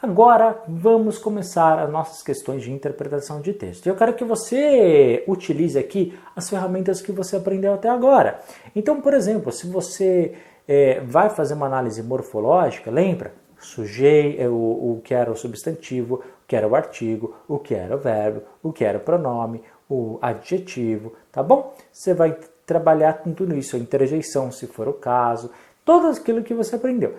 Agora vamos começar as nossas questões de interpretação de texto. Eu quero que você utilize aqui as ferramentas que você aprendeu até agora. Então, por exemplo, se você vai fazer uma análise morfológica, lembra? Sujeito, o que era o substantivo, o que era o artigo, o que era o verbo, o que era o pronome, o adjetivo, tá bom? Você vai trabalhar com tudo isso, a interjeição, se for o caso, tudo aquilo que você aprendeu.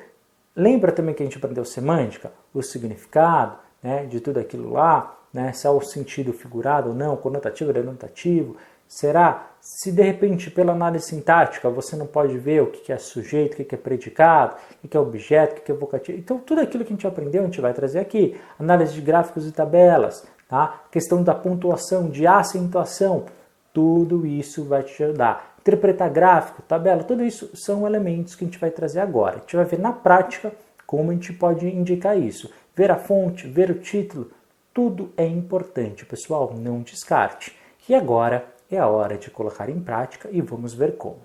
Lembra também que a gente aprendeu semântica, o significado, né, de tudo aquilo lá, né, se é o sentido figurado ou não, conotativo, denotativo. Será? Se de repente pela análise sintática você não pode ver o que é sujeito, o que é predicado, o que é objeto, o que é vocativo. Então tudo aquilo que a gente aprendeu a gente vai trazer aqui. Análise de gráficos e tabelas, tá? Questão da pontuação, de acentuação, tudo isso vai te ajudar. Interpretar gráfico, tabela, tudo isso são elementos que a gente vai trazer agora. A gente vai ver na prática como a gente pode indicar isso. Ver a fonte, ver o título, tudo é importante, pessoal, não descarte. E agora é a hora de colocar em prática e vamos ver como.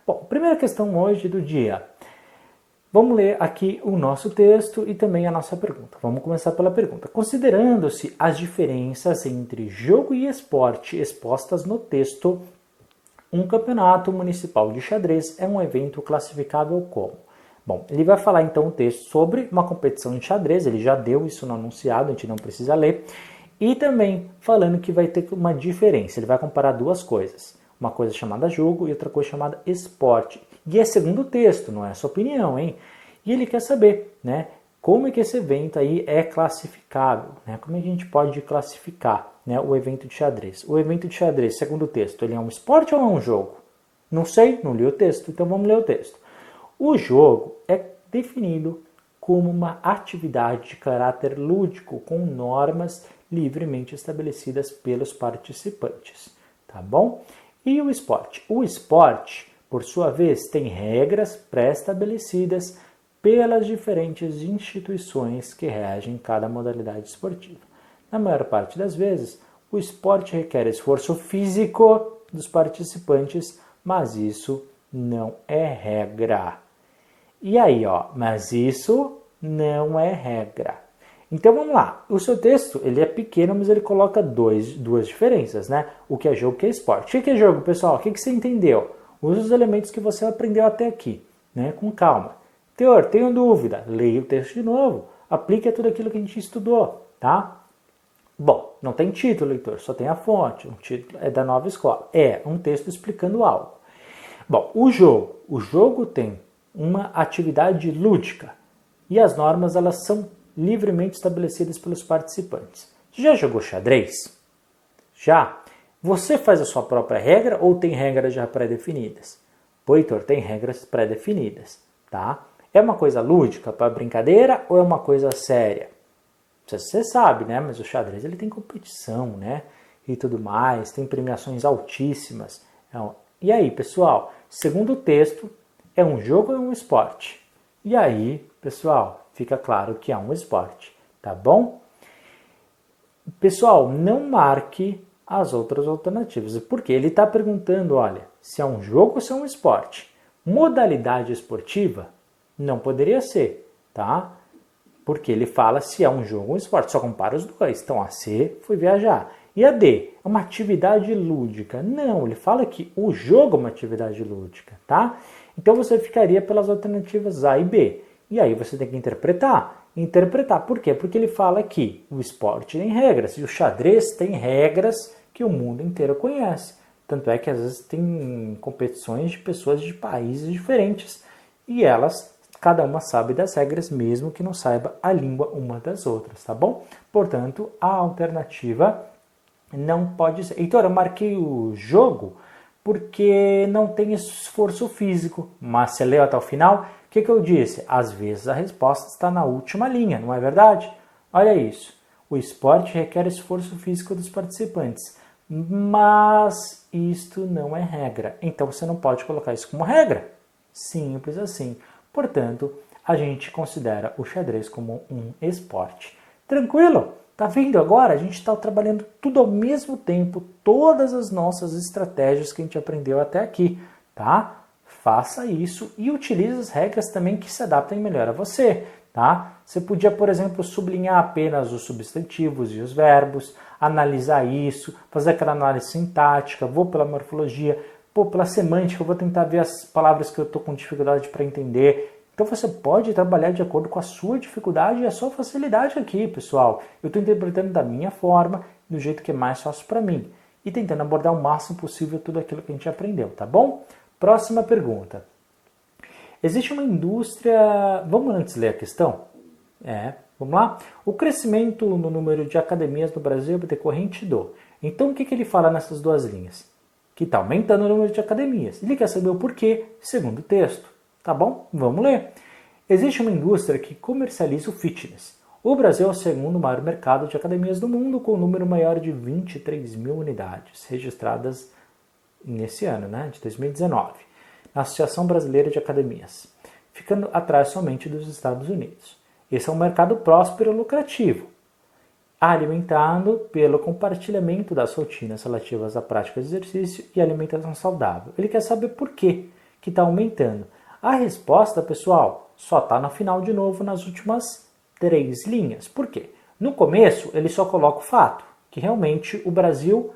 Bom, primeira questão hoje do dia. Vamos ler aqui o nosso texto e também a nossa pergunta. Vamos começar pela pergunta. Considerando-se as diferenças entre jogo e esporte expostas no texto, um campeonato municipal de xadrez é um evento classificável como? Bom, ele vai falar então o texto sobre uma competição de xadrez, ele já deu isso no anunciado, a gente não precisa ler. E também falando que vai ter uma diferença, ele vai comparar duas coisas. Uma coisa chamada jogo e outra coisa chamada esporte. E é segundo o texto, não é a sua opinião, hein? E ele quer saber, né? Como é que esse evento aí é classificável, né? Como é que a gente pode classificar, né, o evento de xadrez? O evento de xadrez, segundo o texto, ele é um esporte ou é um jogo? Não sei, não li o texto, então vamos ler o texto. O jogo é definido como uma atividade de caráter lúdico com normas livremente estabelecidas pelos participantes, tá bom? E o esporte? O esporte, por sua vez, tem regras pré-estabelecidas pelas diferentes instituições que regem cada modalidade esportiva. Na maior parte das vezes, o esporte requer esforço físico dos participantes, mas isso não é regra. E aí, ó, mas isso não é regra. Então vamos lá, o seu texto ele é pequeno, mas ele coloca duas diferenças, né? O que é jogo e o que é esporte. O que é jogo, pessoal? O que você entendeu? Use os elementos que você aprendeu até aqui, né? Com calma. Teor, tenho dúvida, leia o texto de novo, aplique tudo aquilo que a gente estudou, tá? Bom, não tem título, leitor, só tem a fonte, o título é da nova escola. É um texto explicando algo. Bom, o jogo tem uma atividade lúdica e as normas elas são livremente estabelecidas pelos participantes. Você já jogou xadrez? Já? Você faz a sua própria regra ou tem regras já pré-definidas? Pô, Heitor, tem regras pré-definidas, tá? É uma coisa lúdica para brincadeira ou é uma coisa séria? Você sabe, né? Mas o xadrez ele tem competição, né? E tudo mais, tem premiações altíssimas. E aí, pessoal, segundo o texto, é um jogo ou é um esporte? E aí, pessoal, fica claro que é um esporte, tá bom? Pessoal, não marque as outras alternativas, porque ele está perguntando, olha, se é um jogo ou se é um esporte. Modalidade esportiva não poderia ser, tá? Porque ele fala se é um jogo ou um esporte, só compara os dois. Então a C foi viajar. E a D é uma atividade lúdica. Não, ele fala que o jogo é uma atividade lúdica, tá? Então você ficaria pelas alternativas A e B. E aí você tem que interpretar. Interpretar, por quê? Porque ele fala que o esporte tem regras, e o xadrez tem regras que o mundo inteiro conhece. Tanto é que às vezes tem competições de pessoas de países diferentes, e elas, cada uma sabe das regras, mesmo que não saiba a língua uma das outras, tá bom? Portanto, a alternativa não pode ser. Heitor, eu marquei o jogo porque não tem esforço físico, mas você leu até o final, o que eu disse? Às vezes a resposta está na última linha, não é verdade? Olha isso, o esporte requer esforço físico dos participantes, mas isto não é regra, então você não pode colocar isso como regra. Simples assim. Portanto, a gente considera o xadrez como um esporte. Tranquilo? Tá vendo agora? A gente está trabalhando tudo ao mesmo tempo, todas as nossas estratégias que a gente aprendeu até aqui, tá? Faça isso e utilize as regras também que se adaptem melhor a você, tá? Você podia, por exemplo, sublinhar apenas os substantivos e os verbos, analisar isso, fazer aquela análise sintática, vou pela morfologia, pela semântica, eu vou tentar ver as palavras que eu estou com dificuldade para entender. Então você pode trabalhar de acordo com a sua dificuldade e a sua facilidade aqui, pessoal. Eu estou interpretando da minha forma, do jeito que é mais fácil para mim. E tentando abordar o máximo possível tudo aquilo que a gente aprendeu, tá bom? Próxima pergunta. Existe uma indústria... Vamos antes ler a questão? Vamos lá? O crescimento no número de academias no Brasil é decorrente do... Então o que ele fala nessas duas linhas? Que está aumentando o número de academias. Ele quer saber o porquê, segundo o texto. Tá bom? Vamos ler. Existe uma indústria que comercializa o fitness. O Brasil é o segundo maior mercado de academias do mundo, com um número maior de 23 mil unidades registradas nesse ano, de 2019, na Associação Brasileira de Academias, ficando atrás somente dos Estados Unidos. Esse é um mercado próspero e lucrativo, alimentado pelo compartilhamento das rotinas relativas à prática de exercício e alimentação saudável. Ele quer saber por que está aumentando. A resposta, pessoal, só está no final de novo, nas últimas 3 linhas. Por quê? No começo, ele só coloca o fato, que realmente o Brasil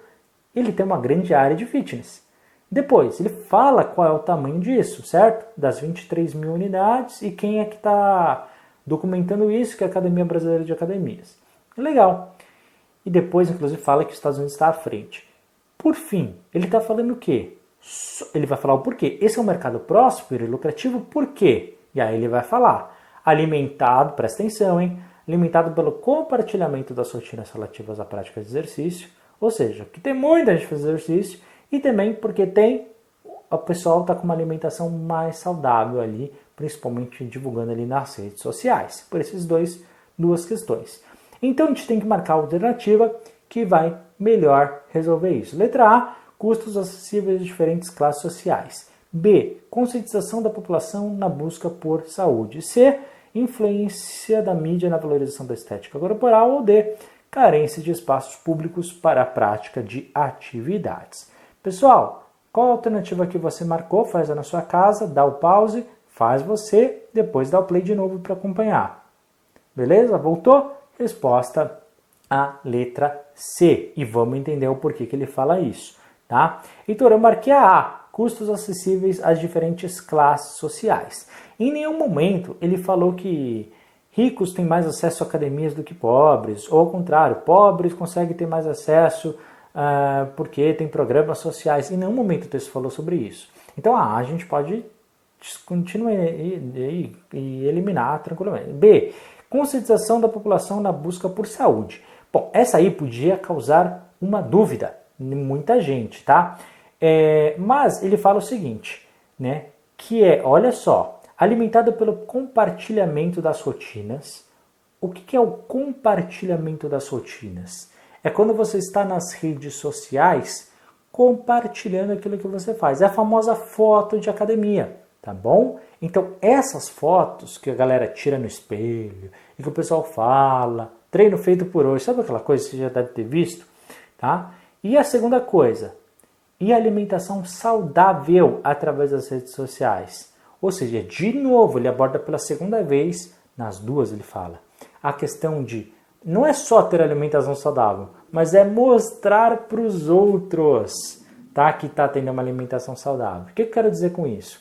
ele tem uma grande área de fitness. Depois, ele fala qual é o tamanho disso, certo? Das 23 mil unidades e quem é que está documentando isso, que é a Academia Brasileira de Academias. Legal. E depois, inclusive, fala que os Estados Unidos está à frente. Por fim, ele está falando o quê? Ele vai falar o porquê. Esse é um mercado próspero e lucrativo, por quê? E aí ele vai falar. Alimentado, presta atenção, alimentado pelo compartilhamento das rotinas relativas à prática de exercício, ou seja, que tem muita gente fazendo exercício, e também porque o pessoal está com uma alimentação mais saudável ali, principalmente divulgando ali nas redes sociais, por esses duas questões. Então a gente tem que marcar a alternativa que vai melhor resolver isso. Letra A, custos acessíveis de diferentes classes sociais. B, conscientização da população na busca por saúde. C, influência da mídia na valorização da estética corporal. Ou D, carência de espaços públicos para a prática de atividades. Pessoal, qual a alternativa que você marcou? Faz na sua casa, dá o pause, faz você, depois dá o play de novo para acompanhar. Beleza? Voltou? Resposta a letra C. E vamos entender o porquê que ele fala isso. Tá? Heitor, eu marquei a A, custos acessíveis às diferentes classes sociais. Em nenhum momento ele falou que ricos têm mais acesso a academias do que pobres, ou ao contrário, pobres conseguem ter mais acesso porque tem programas sociais. Em nenhum momento o texto falou sobre isso. Então a gente pode continuar e eliminar tranquilamente. B, conscientização da população na busca por saúde. Bom, essa aí podia causar uma dúvida em muita gente, tá? Mas ele fala o seguinte, que olha só, alimentado pelo compartilhamento das rotinas. O que é o compartilhamento das rotinas? É quando você está nas redes sociais compartilhando aquilo que você faz. É a famosa foto de academia, tá bom? Então, essas fotos que a galera tira no espelho e que o pessoal fala, treino feito por hoje, sabe aquela coisa que você já deve ter visto? Tá? E a segunda coisa, e a alimentação saudável através das redes sociais. Ou seja, de novo, ele aborda pela segunda vez, nas duas ele fala, a questão de não é só ter alimentação saudável, mas é mostrar para os outros, tá, que está tendo uma alimentação saudável. O que eu quero dizer com isso?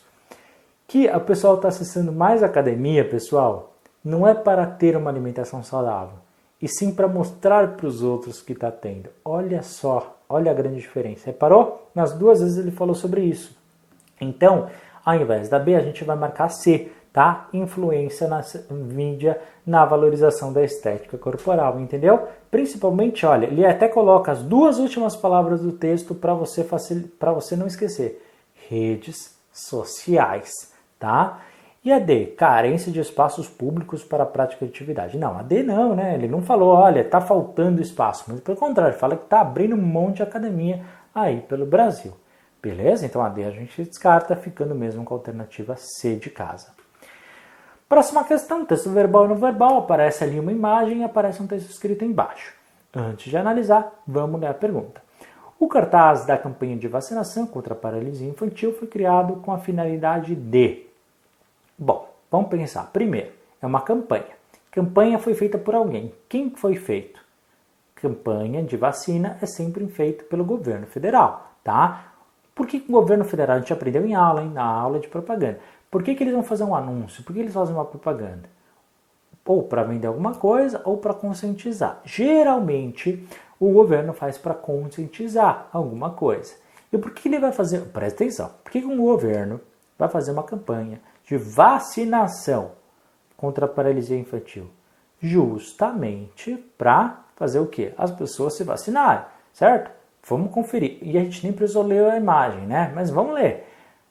Que o pessoal está acessando mais a academia, pessoal, não é para ter uma alimentação saudável, e sim para mostrar para os outros que está tendo. Olha só, olha a grande diferença. Reparou? Nas duas vezes ele falou sobre isso. Então, ao invés da B, a gente vai marcar C, tá? Influência na mídia na valorização da estética corporal, entendeu? Principalmente, olha, ele até coloca as duas últimas palavras do texto para você não esquecer. Redes sociais, tá? E a D, carência de espaços públicos para a prática de atividade. Não, a D não, Ele não falou, olha, tá faltando espaço, mas pelo contrário, fala que tá abrindo um monte de academia aí pelo Brasil. Beleza? Então a D a gente descarta, ficando mesmo com a alternativa C de casa. Próxima questão, texto verbal e não verbal, aparece ali uma imagem e aparece um texto escrito embaixo. Antes de analisar, vamos ler a pergunta. O cartaz da campanha de vacinação contra a paralisia infantil foi criado com a finalidade de... Bom, vamos pensar. Primeiro, é uma campanha. Campanha foi feita por alguém. Quem foi feito? Campanha de vacina é sempre feita pelo governo federal, tá? Por que o governo federal, a gente aprendeu em aula, na aula de propaganda, por que eles vão fazer um anúncio? Por que eles fazem uma propaganda? Ou para vender alguma coisa ou para conscientizar. Geralmente o governo faz para conscientizar alguma coisa. E por que ele vai fazer? Presta atenção. Por que um governo vai fazer uma campanha de vacinação contra a paralisia infantil? Justamente para fazer o quê? As pessoas se vacinarem, certo? Vamos conferir. E a gente nem precisou ler a imagem, né? Mas vamos ler.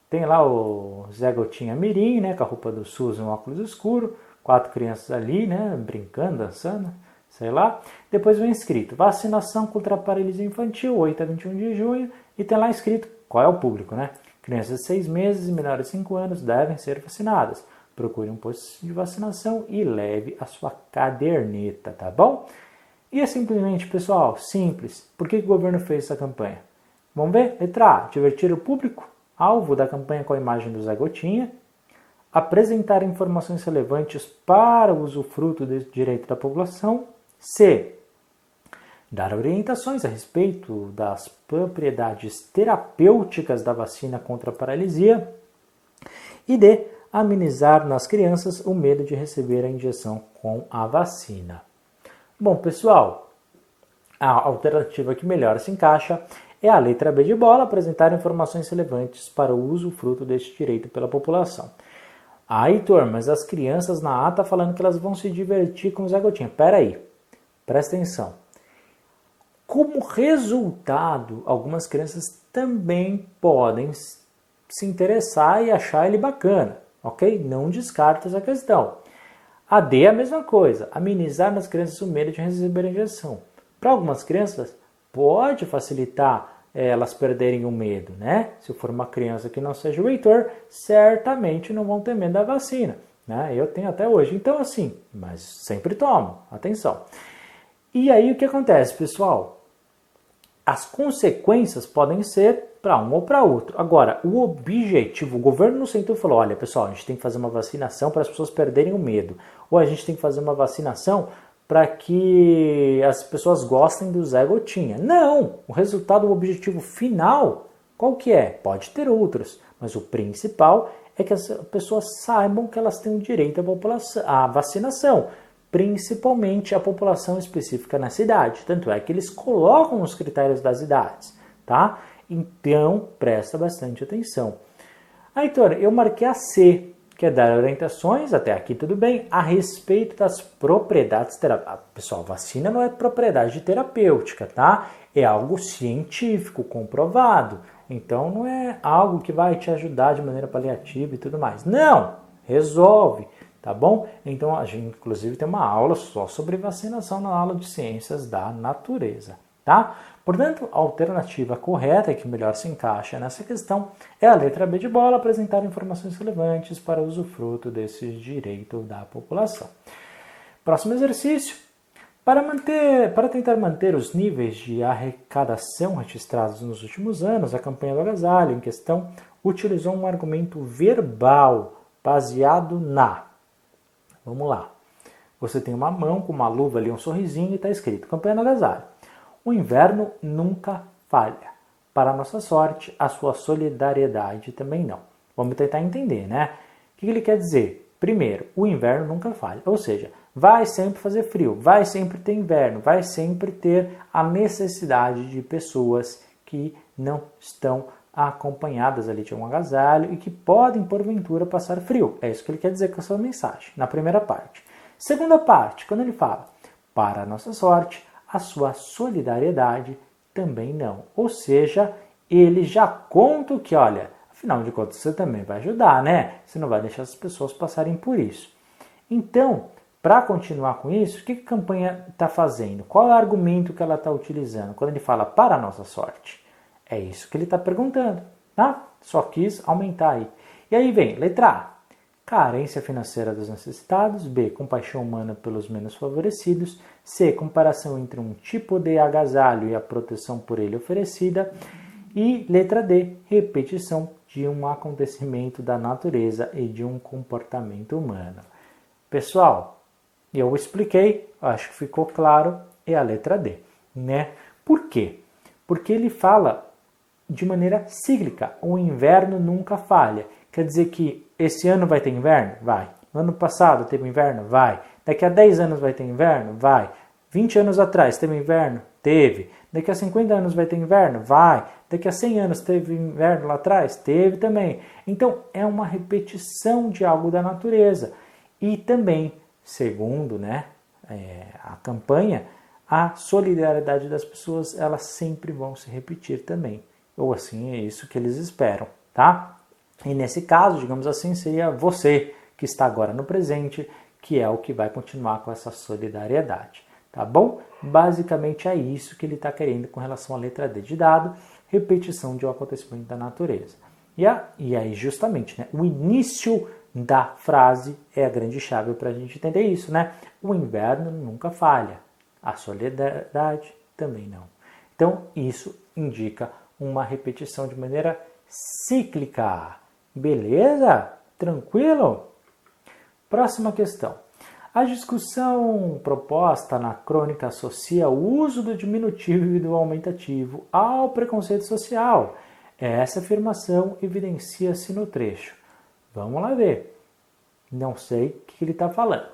Tem lá o Zé Gotinha Mirim, né? Com a roupa do SUS e um óculos escuro. 4 crianças ali, né? Brincando, dançando, sei lá. Depois vem escrito, vacinação contra a paralisia infantil, 8 a 21 de junho. E tem lá escrito qual é o público, né? Crianças de 6 meses e menores de 5 anos devem ser vacinadas. Procure um posto de vacinação e leve a sua caderneta, tá bom? E é simplesmente, pessoal, simples. Por que o governo fez essa campanha? Vamos ver? Letra A, divertir o público, alvo da campanha com a imagem do Zé Gotinha. Apresentar informações relevantes para o usufruto desse direito da população. C. Dar orientações a respeito das propriedades terapêuticas da vacina contra a paralisia. E D. Amenizar nas crianças o medo de receber a injeção com a vacina. Bom, pessoal, a alternativa que melhor se encaixa é a letra B de bola, apresentar informações relevantes para o usufruto deste direito pela população. Ah, Heitor, mas as crianças na A tá falando que elas vão se divertir com o Zé Gotinha. Pera aí, presta atenção. Como resultado, algumas crianças também podem se interessar e achar ele bacana, ok? Não descarta essa questão. A D é a mesma coisa, amenizar nas crianças o medo de receber a injeção. Para algumas crianças, pode facilitar elas perderem o medo, né? Se for uma criança que não seja o Heitor, certamente não vão ter medo da vacina, né? Eu tenho até hoje. Então, assim, mas sempre tomo, atenção. E aí o que acontece, pessoal? As consequências podem ser para um ou para outro. Agora, o objetivo, o governo não sentou e falou, olha, pessoal, a gente tem que fazer uma vacinação para as pessoas perderem o medo. Ou a gente tem que fazer uma vacinação para que as pessoas gostem do Zé Gotinha. Não! O resultado, o objetivo final, qual que é? Pode ter outros, mas o principal é que as pessoas saibam que elas têm o direito à vacinação, principalmente a população específica na cidade. Tanto é que eles colocam os critérios das idades, tá? Então, presta bastante atenção. Heitor, eu marquei a C, que é dar orientações, até aqui tudo bem, a respeito das propriedades terapêuticas. Pessoal, vacina não é propriedade terapêutica, tá? É algo científico, comprovado. Então, não é algo que vai te ajudar de maneira paliativa e tudo mais. Não! Resolve, tá bom? Então, a gente, inclusive, tem uma aula só sobre vacinação na aula de ciências da natureza, tá? Portanto, a alternativa correta, que melhor se encaixa nessa questão, é a letra B de bola, apresentar informações relevantes para o usufruto desse direito da população. Próximo exercício. Para tentar manter os níveis de arrecadação registrados nos últimos anos, a campanha do agasalho em questão utilizou um argumento verbal baseado na... Vamos lá. Você tem uma mão com uma luva ali, um sorrisinho e está escrito campanha do agasalho. O inverno nunca falha. Para nossa sorte, a sua solidariedade também não. Vamos tentar entender, né? O que ele quer dizer? Primeiro, o inverno nunca falha. Ou seja, vai sempre fazer frio, vai sempre ter inverno, vai sempre ter a necessidade de pessoas que não estão acompanhadas ali de um agasalho e que podem, porventura, passar frio. É isso que ele quer dizer com a sua mensagem, na primeira parte. Segunda parte, quando ele fala, para nossa sorte, a sua solidariedade também não. Ou seja, ele já conta que, olha, afinal de contas você também vai ajudar, né? Você não vai deixar as pessoas passarem por isso. Então, para continuar com isso, o que a campanha está fazendo? Qual é o argumento que ela está utilizando? Quando ele fala para a nossa sorte. É isso que ele está perguntando, tá? Só quis aumentar aí. E aí vem, letra A. Carência financeira dos necessitados. B. Compaixão humana pelos menos favorecidos. C. Comparação entre um tipo de agasalho e a proteção por ele oferecida. E letra D. Repetição de um acontecimento da natureza e de um comportamento humano. Pessoal, eu expliquei, acho que ficou claro, é a letra D, né? Por quê? Porque ele fala de maneira cíclica, o inverno nunca falha. Quer dizer que esse ano vai ter inverno? Vai. No ano passado teve inverno? Vai. Daqui a 10 anos vai ter inverno? Vai. 20 anos atrás teve inverno? Teve. Daqui a 50 anos vai ter inverno? Vai. Daqui a 100 anos teve inverno lá atrás? Teve também. Então, é uma repetição de algo da natureza. E também, segundo a campanha, a solidariedade das pessoas, elas sempre vão se repetir também. Ou assim, é isso que eles esperam, tá? E nesse caso, digamos assim, seria você que está agora no presente, que é o que vai continuar com essa solidariedade, tá bom? Basicamente é isso que ele está querendo com relação à letra D de dado, repetição de um acontecimento da natureza. E aí, justamente, o início da frase é a grande chave para a gente entender isso, né? O inverno nunca falha, a solidariedade também não. Então, isso indica uma repetição de maneira cíclica. Beleza? Tranquilo? Próxima questão. A discussão proposta na crônica associa o uso do diminutivo e do aumentativo ao preconceito social. Essa afirmação evidencia-se no trecho. Vamos lá ver. Não sei o que ele está falando.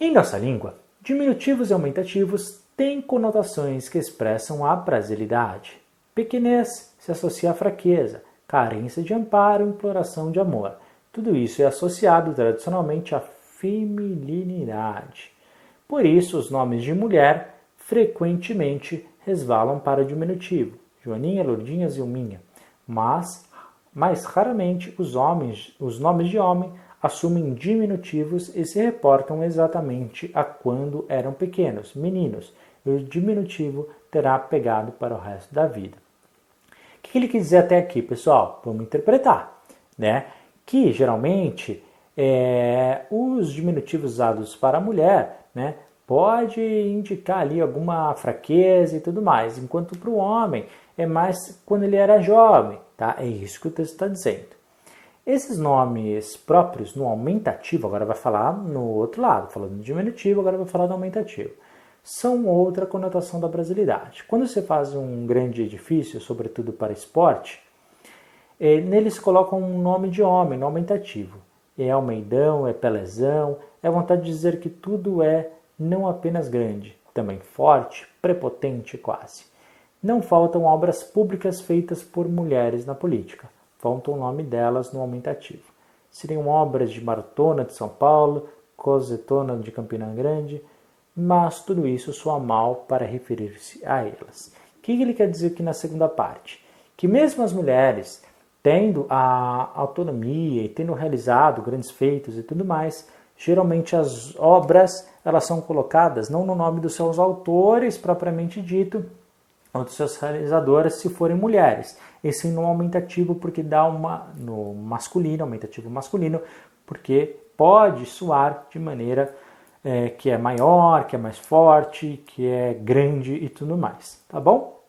Em nossa língua, diminutivos e aumentativos têm conotações que expressam a brasilidade. Pequenez se associa à fraqueza, carência de amparo e imploração de amor. Tudo isso é associado tradicionalmente à feminilidade. Por isso, os nomes de mulher frequentemente resvalam para o diminutivo, Joaninha, Lourdinha, Zilminha, mas mais raramente os nomes de homem assumem diminutivos e se reportam exatamente a quando eram pequenos, meninos, e o diminutivo terá pegado para o resto da vida. O que ele quis dizer até aqui, pessoal? Vamos interpretar, né? Que geralmente os diminutivos usados para a mulher, né, pode indicar ali alguma fraqueza e tudo mais, enquanto para o homem é mais quando ele era jovem, tá? É isso que o texto está dizendo. Esses nomes próprios no aumentativo, agora vai falar no outro lado, falando no diminutivo, agora vai falar do aumentativo, são outra conotação da brasilidade. Quando você faz um grande edifício, sobretudo para esporte, neles colocam um nome de homem, no aumentativo. É Almeidão, é Pelezão, é vontade de dizer que tudo é não apenas grande, também forte, prepotente quase. Não faltam obras públicas feitas por mulheres na política. Falta o nome delas no aumentativo. Seriam obras de Maratona de São Paulo, Cosetona de Campina Grande, mas tudo isso soa mal para referir-se a elas. O que ele quer dizer aqui na segunda parte? Que mesmo as mulheres, tendo a autonomia e tendo realizado grandes feitos e tudo mais, geralmente as obras elas são colocadas não no nome dos seus autores propriamente dito, ou dos seus realizadoras se forem mulheres, e sim no aumentativo porque dá no masculino, aumentativo masculino, porque pode soar de maneira que é maior, que é mais forte, que é grande e tudo mais, tá bom?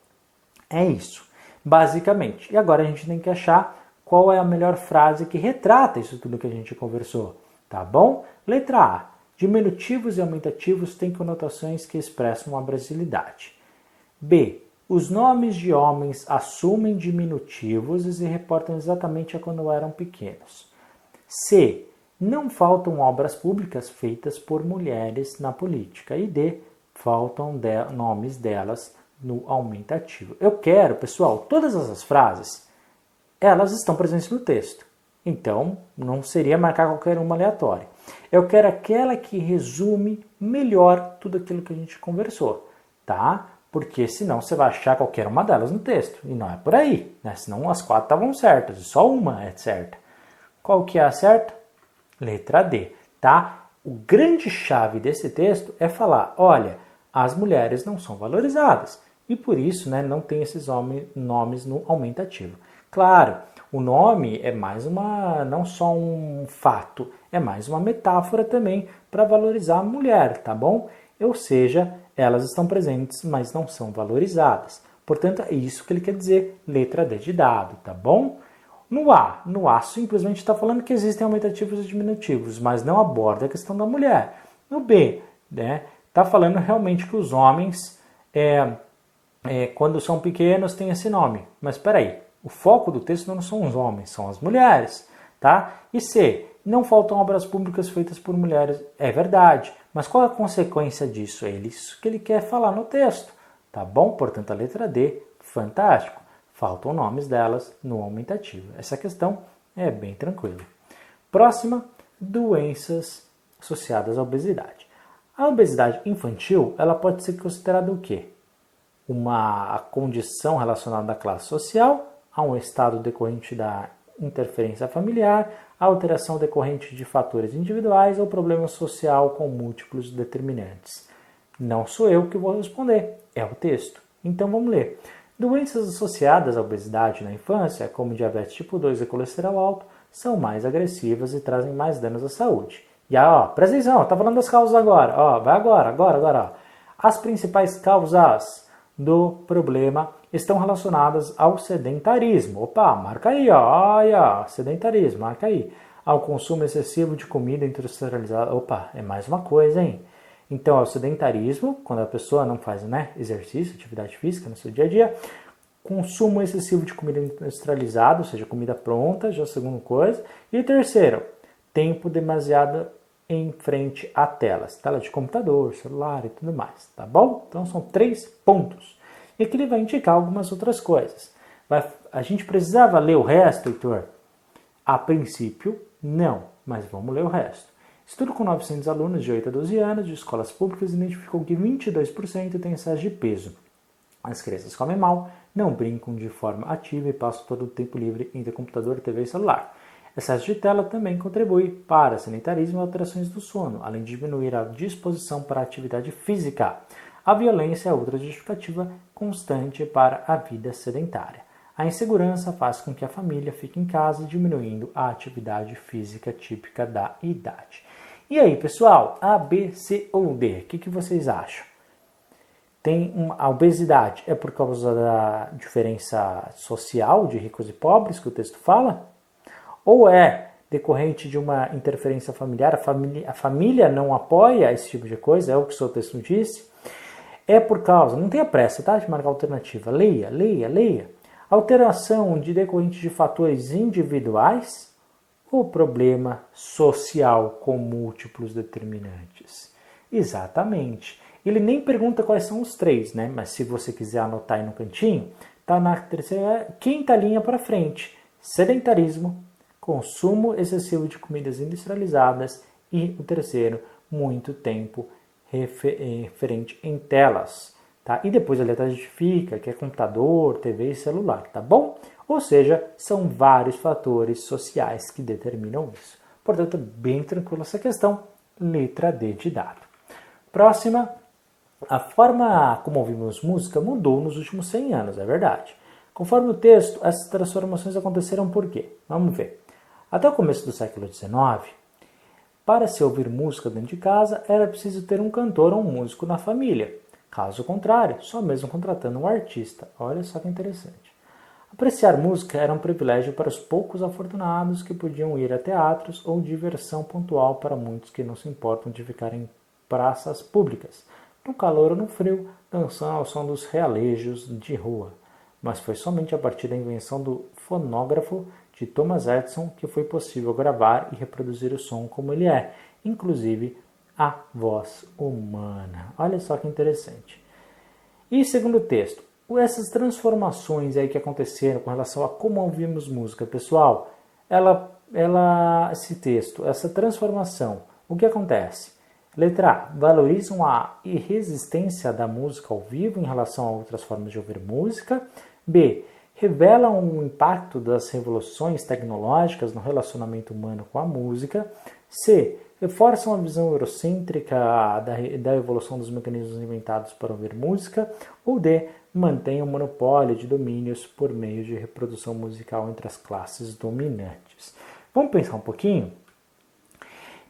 É isso, basicamente. E agora a gente tem que achar qual é a melhor frase que retrata isso tudo que a gente conversou, tá bom? Letra A. Diminutivos e aumentativos têm conotações que expressam a brasilidade. B. Os nomes de homens assumem diminutivos e se reportam exatamente a quando eram pequenos. C. Não faltam obras públicas feitas por mulheres na política. E D. Faltam nomes delas no aumentativo. Eu quero, pessoal, todas essas frases, elas estão presentes no texto. Então, não seria marcar qualquer uma aleatória. Eu quero aquela que resume melhor tudo aquilo que a gente conversou, tá? Porque senão você vai achar qualquer uma delas no texto. E não é por aí, né? Senão as 4 estavam certas e só uma é certa. Qual que é a certa? Letra D, tá? O grande chave desse texto é falar, olha, as mulheres não são valorizadas. E por isso, né, não tem esses nomes no aumentativo. Claro, o nome é mais não só um fato, é mais uma metáfora também para valorizar a mulher, tá bom? Ou seja, elas estão presentes, mas não são valorizadas. Portanto, é isso que ele quer dizer, letra D de dado, tá bom? No A simplesmente está falando que existem aumentativos e diminutivos, mas não aborda a questão da mulher. No B, né, tá falando realmente que os homens, quando são pequenos, têm esse nome. Mas espera aí, o foco do texto não são os homens, são as mulheres, tá? E C, não faltam obras públicas feitas por mulheres. É verdade, mas qual é a consequência disso? É isso que ele quer falar no texto, tá bom? Portanto, a letra D, fantástico. Faltam nomes delas no aumentativo. Essa questão é bem tranquila. Próxima, doenças associadas à obesidade. A obesidade infantil, ela pode ser considerada o quê? Uma condição relacionada à classe social, a um estado decorrente da interferência familiar, a alteração decorrente de fatores individuais ou problema social com múltiplos determinantes. Não sou eu que vou responder, é o texto. Então vamos ler. Doenças associadas à obesidade na infância, como diabetes tipo 2 e colesterol alto, são mais agressivas e trazem mais danos à saúde. E presta atenção, tá falando das causas agora. Vai agora. As principais causas do problema estão relacionadas ao sedentarismo. Opa, marca aí, sedentarismo, marca aí. Ao consumo excessivo de comida industrializada. Opa, é mais uma coisa, hein? Então, é o sedentarismo, quando a pessoa não faz exercício, atividade física no seu dia a dia. Consumo excessivo de comida industrializada, ou seja, comida pronta, já é a segunda coisa. E terceiro, tempo demasiado em frente a telas. Tela de computador, celular e tudo mais, tá bom? Então, são 3 pontos. E aqui ele vai indicar algumas outras coisas. A gente precisava ler o resto, Heitor? A princípio, não, mas vamos ler o resto. Estudo com 900 alunos de 8 a 12 anos de escolas públicas identificou que 22% têm excesso de peso. As crianças comem mal, não brincam de forma ativa e passam todo o tempo livre entre computador, TV e celular. Excesso de tela também contribui para sedentarismo e alterações do sono, além de diminuir a disposição para a atividade física. A violência é outra justificativa constante para a vida sedentária. A insegurança faz com que a família fique em casa, diminuindo a atividade física típica da idade. E aí, pessoal, A, B, C ou D? O que vocês acham? A obesidade é por causa da diferença social de ricos e pobres que o texto fala? Ou é decorrente de uma interferência familiar? A família não apoia esse tipo de coisa? É o que o seu texto disse? É por causa, não tenha pressa, tá? De marcar alternativa. Leia. Alteração decorrente de fatores individuais ou problema social com múltiplos determinantes? Exatamente. Ele nem pergunta quais são os 3, né? Mas se você quiser anotar aí no cantinho, tá na quinta linha para frente. Sedentarismo, consumo excessivo de comidas industrializadas e o terceiro, muito tempo referente em telas. Tá? E depois a letra justifica que é computador, TV e celular, tá bom? Ou seja, são vários fatores sociais que determinam isso. Portanto, bem tranquila essa questão, letra D de dado. Próxima, a forma como ouvimos música mudou nos últimos 100 anos, é verdade. Conforme o texto, essas transformações aconteceram por quê? Vamos ver. Até o começo do século XIX, para se ouvir música dentro de casa, era preciso ter um cantor ou um músico na família. Caso contrário, só mesmo contratando um artista. Olha só que interessante. Apreciar música era um privilégio para os poucos afortunados que podiam ir a teatros ou diversão pontual para muitos que não se importam de ficar em praças públicas, no calor ou no frio, dançando ao som dos realejos de rua. Mas foi somente a partir da invenção do fonógrafo de Thomas Edison que foi possível gravar e reproduzir o som como ele é, inclusive a voz humana. Olha só que interessante. E segundo o texto, essas transformações aí que aconteceram com relação a como ouvimos música, pessoal, esse texto, essa transformação, o que acontece? Letra A, valorizam a irresistência da música ao vivo em relação a outras formas de ouvir música. B, revelam o impacto das revoluções tecnológicas no relacionamento humano com a música. C, reforçam a visão eurocêntrica da evolução dos mecanismos inventados para ouvir música. Ou D, mantém o monopólio de domínios por meio de reprodução musical entre as classes dominantes. Vamos pensar um pouquinho?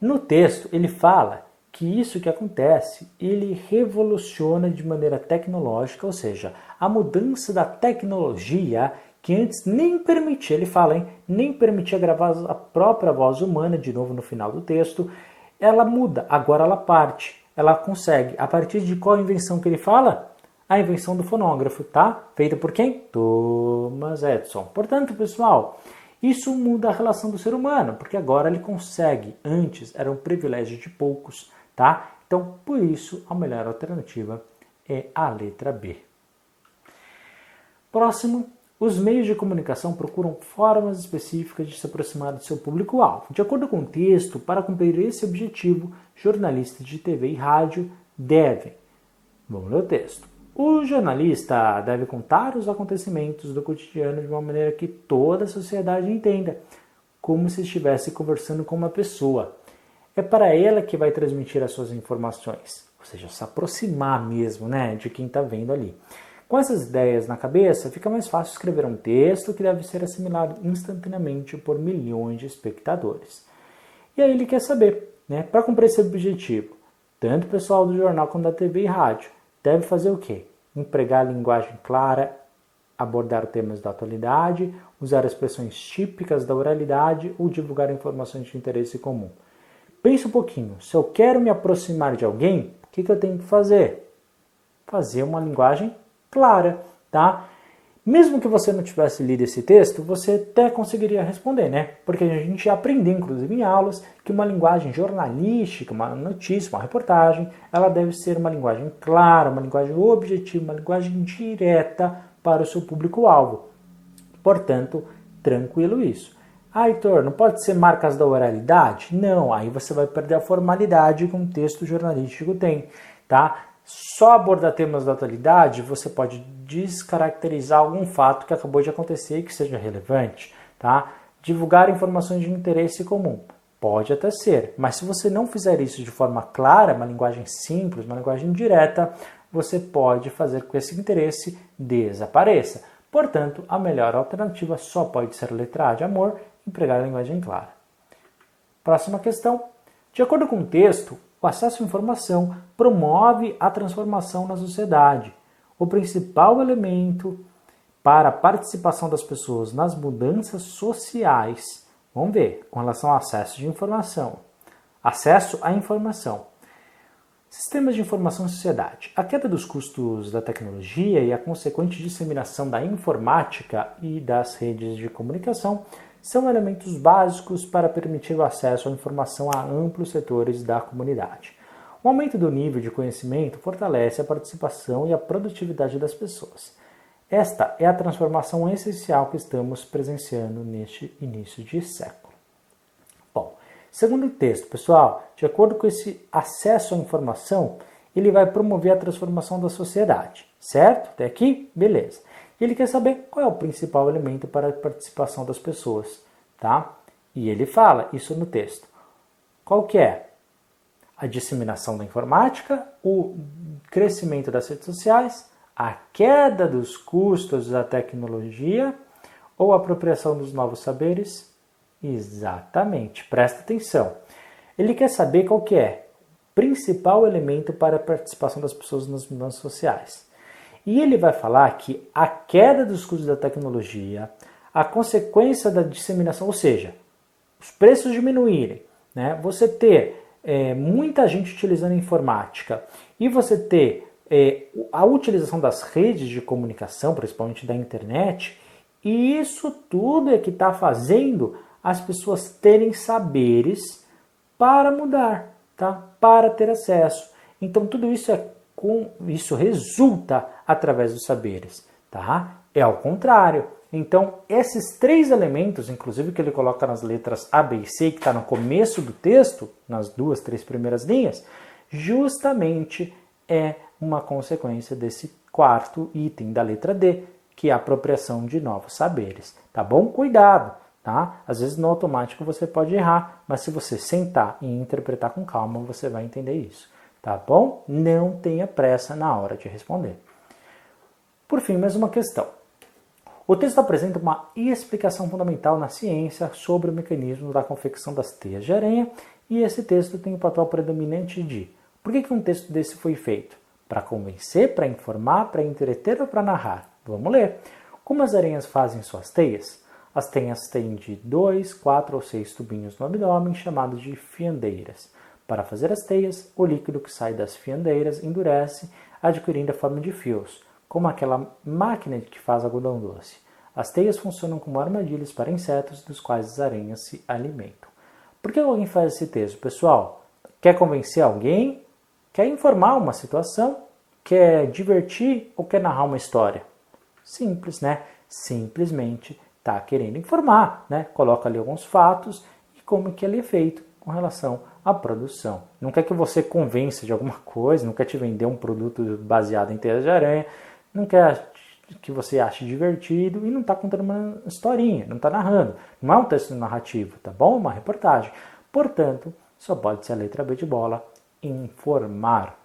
No texto, ele fala que isso que acontece, ele revoluciona de maneira tecnológica, ou seja, a mudança da tecnologia que antes nem permitia, ele fala, nem permitia gravar a própria voz humana, de novo no final do texto, ela muda, agora ela parte, ela consegue. A partir de qual invenção que ele fala? A invenção do fonógrafo, tá? Feita por quem? Thomas Edison. Portanto, pessoal, isso muda a relação do ser humano, porque agora ele consegue. Antes era um privilégio de poucos, tá? Então, por isso, a melhor alternativa é a letra B. Próximo, os meios de comunicação procuram formas específicas de se aproximar do seu público-alvo. De acordo com o texto, para cumprir esse objetivo, jornalistas de TV e rádio devem. Vamos ler o texto. O jornalista deve contar os acontecimentos do cotidiano de uma maneira que toda a sociedade entenda, como se estivesse conversando com uma pessoa. É para ela que vai transmitir as suas informações, ou seja, se aproximar mesmo, de quem está vendo ali. Com essas ideias na cabeça, fica mais fácil escrever um texto que deve ser assimilado instantaneamente por milhões de espectadores. E aí ele quer saber, para cumprir esse objetivo, tanto o pessoal do jornal quanto da TV e rádio deve fazer o quê? Empregar linguagem clara, abordar temas da atualidade, usar expressões típicas da oralidade ou divulgar informações de interesse comum. Pensa um pouquinho, se eu quero me aproximar de alguém, o que eu tenho que fazer? Fazer uma linguagem clara, tá? Mesmo que você não tivesse lido esse texto, você até conseguiria responder, Porque a gente aprendeu, inclusive em aulas, que uma linguagem jornalística, uma notícia, uma reportagem, ela deve ser uma linguagem clara, uma linguagem objetiva, uma linguagem direta para o seu público-alvo. Portanto, tranquilo isso. Heitor, não pode ser marcas da oralidade? Não, aí você vai perder a formalidade que um texto jornalístico tem, tá? Só abordar temas da atualidade, você pode descaracterizar algum fato que acabou de acontecer e que seja relevante, tá? Divulgar informações de interesse comum. Pode até ser, mas se você não fizer isso de forma clara, uma linguagem simples, uma linguagem direta, você pode fazer com que esse interesse desapareça. Portanto, a melhor alternativa só pode ser a letra A de amor, empregar a linguagem clara. Próxima questão. De acordo com o texto, o acesso à informação promove a transformação na sociedade. O principal elemento para a participação das pessoas nas mudanças sociais, vamos ver, com relação ao acesso de informação. Acesso à informação. Sistemas de informação e sociedade. A queda dos custos da tecnologia e a consequente disseminação da informática e das redes de comunicação são elementos básicos para permitir o acesso à informação a amplos setores da comunidade. O aumento do nível de conhecimento fortalece a participação e a produtividade das pessoas. Esta é a transformação essencial que estamos presenciando neste início de século. Bom, segundo o texto, pessoal, de acordo com esse acesso à informação, ele vai promover a transformação da sociedade, certo? Até aqui? Beleza. E ele quer saber qual é o principal elemento para a participação das pessoas, tá? E ele fala isso no texto. Qual que é? A disseminação da informática, o crescimento das redes sociais, a queda dos custos da tecnologia ou a apropriação dos novos saberes? Exatamente, presta atenção. Ele quer saber qual que é o principal elemento para a participação das pessoas nas mudanças sociais. E ele vai falar que a queda dos custos da tecnologia, a consequência da disseminação, ou seja, os preços diminuírem, você ter muita gente utilizando a informática e você ter a utilização das redes de comunicação, principalmente da internet, e isso tudo é que está fazendo as pessoas terem saberes para mudar, tá? Para ter acesso. Então tudo isso resulta através dos saberes, tá? É ao contrário. Então, esses três elementos, inclusive que ele coloca nas letras A, B e C, que está no começo do texto, nas 2, 3 primeiras linhas, justamente é uma consequência desse quarto item da letra D, que é a apropriação de novos saberes, tá bom? Cuidado, tá? Às vezes no automático você pode errar, mas se você sentar e interpretar com calma, você vai entender isso. Tá bom? Não tenha pressa na hora de responder. Por fim, mais uma questão. O texto apresenta uma explicação fundamental na ciência sobre o mecanismo da confecção das teias de aranha e esse texto tem o papel predominante de por que um texto desse foi feito? Para convencer, para informar, para entreter ou para narrar? Vamos ler. Como as aranhas fazem suas teias? As teias têm de 2, 4 ou 6 tubinhos no abdômen, chamados de fiandeiras. Para fazer as teias, o líquido que sai das fiandeiras endurece, adquirindo a forma de fios, como aquela máquina que faz algodão doce. As teias funcionam como armadilhas para insetos, dos quais as aranhas se alimentam. Por que alguém faz esse texto, pessoal? Quer convencer alguém? Quer informar uma situação? Quer divertir ou quer narrar uma história? Simples, né? Simplesmente está querendo informar, né? Coloca ali alguns fatos e como que ele é feito com relação à produção. Não quer que você convença de alguma coisa, não quer te vender um produto baseado em teias de aranha, não quer que você ache divertido e não está contando uma historinha, não está narrando. Não é um texto narrativo, tá bom? Uma reportagem. Portanto, só pode ser a letra B de bola, informar.